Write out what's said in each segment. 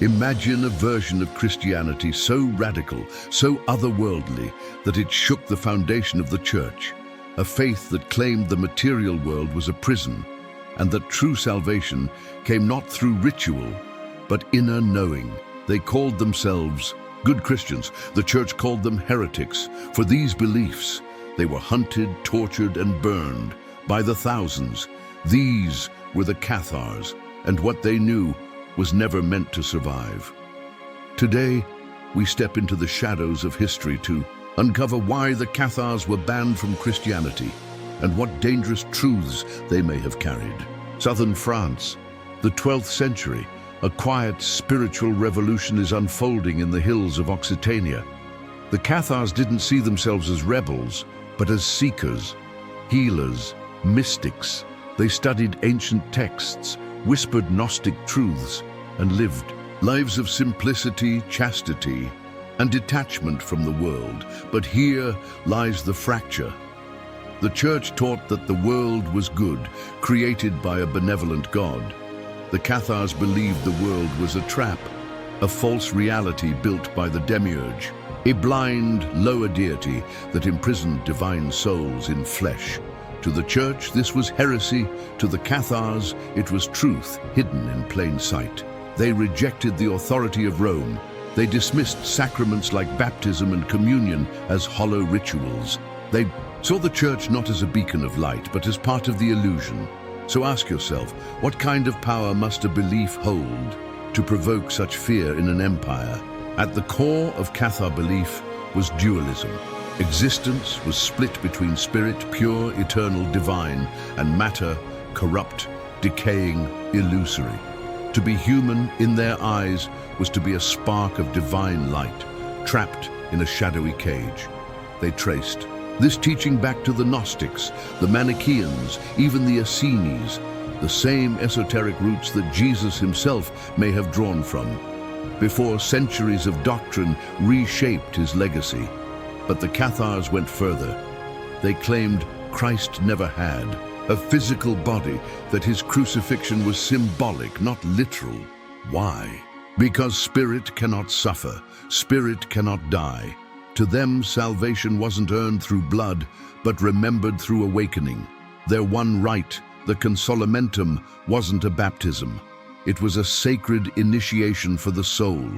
Imagine a version of Christianity so radical, so otherworldly, that it shook the foundation of the church. A faith that claimed the material world was a prison, and that true salvation came not through ritual, but inner knowing. They called themselves good Christians. The church called them heretics. For these beliefs, they were hunted, tortured, and burned by the thousands. These were the Cathars, and what they knew was never meant to survive. Today, we step into the shadows of history to uncover why the Cathars were banned from Christianity and what dangerous truths they may have carried. Southern France, the 12th century, a quiet spiritual revolution is unfolding in the hills of Occitania. The Cathars didn't see themselves as rebels, but as seekers, healers, mystics. They studied ancient texts, whispered Gnostic truths, and lived lives of simplicity, chastity, and detachment from the world. But here lies the fracture. The church taught that the world was good, created by a benevolent God. The Cathars believed the world was a trap, a false reality built by the demiurge, a blind, lower deity that imprisoned divine souls in flesh. To the church, this was heresy. To the Cathars, it was truth hidden in plain sight. They rejected the authority of Rome. They dismissed sacraments like baptism and communion as hollow rituals. They saw the church not as a beacon of light, but as part of the illusion. So ask yourself, what kind of power must a belief hold to provoke such fear in an empire? At the core of Cathar belief was dualism. Existence was split between spirit, pure, eternal, divine, and matter, corrupt, decaying, illusory. To be human in their eyes was to be a spark of divine light, trapped in a shadowy cage. They traced this teaching back to the Gnostics, the Manichaeans, even the Essenes, the same esoteric roots that Jesus himself may have drawn from, before centuries of doctrine reshaped his legacy. But the Cathars went further. They claimed Christ never had a physical body, that his crucifixion was symbolic, not literal. Why? Because spirit cannot suffer, spirit cannot die. To them, salvation wasn't earned through blood, but remembered through awakening. Their one rite, the consolamentum, wasn't a baptism. It was a sacred initiation for the soul,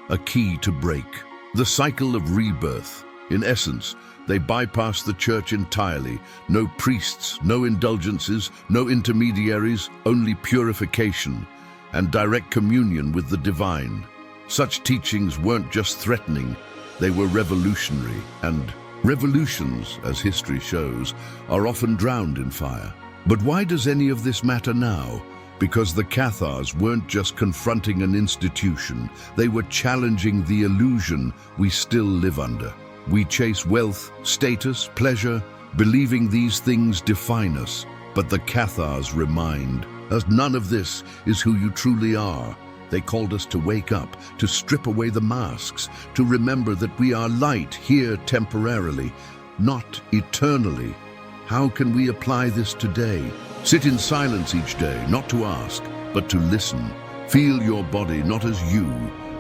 a key to break. The cycle of rebirth. In essence, they bypassed the church entirely. No priests, no indulgences, no intermediaries, only purification and direct communion with the divine. Such teachings weren't just threatening, they were revolutionary. And revolutions, as history shows, are often drowned in fire. But why does any of this matter now? Because the Cathars weren't just confronting an institution, they were challenging the illusion we still live under. We chase wealth, status, pleasure, believing these things define us. But the Cathars remind us none of this is who you truly are. They called us to wake up, to strip away the masks, to remember that we are light here temporarily, not eternally. How can we apply this today? Sit in silence each day, not to ask, but to listen. Feel your body not as you,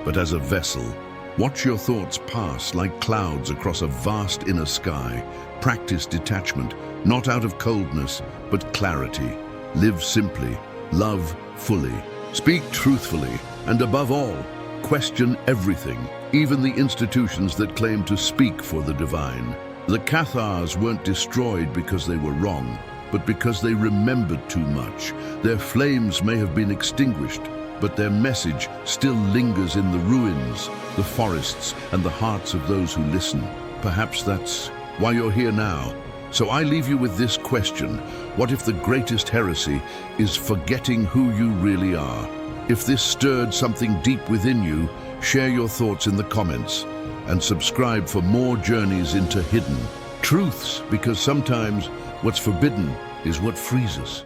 but as a vessel. Watch your thoughts pass like clouds across a vast inner sky. Practice detachment, not out of coldness, but clarity. Live simply, love fully, speak truthfully, and above all, question everything, even the institutions that claim to speak for the divine. The Cathars weren't destroyed because they were wrong, but because they remembered too much. Their flames may have been extinguished, but their message still lingers in the ruins, the forests, and the hearts of those who listen. Perhaps that's why you're here now. So I leave you with this question. What if the greatest heresy is forgetting who you really are? If this stirred something deep within you, share your thoughts in the comments and subscribe for more journeys into hidden truths, because sometimes what's forbidden is what frees us.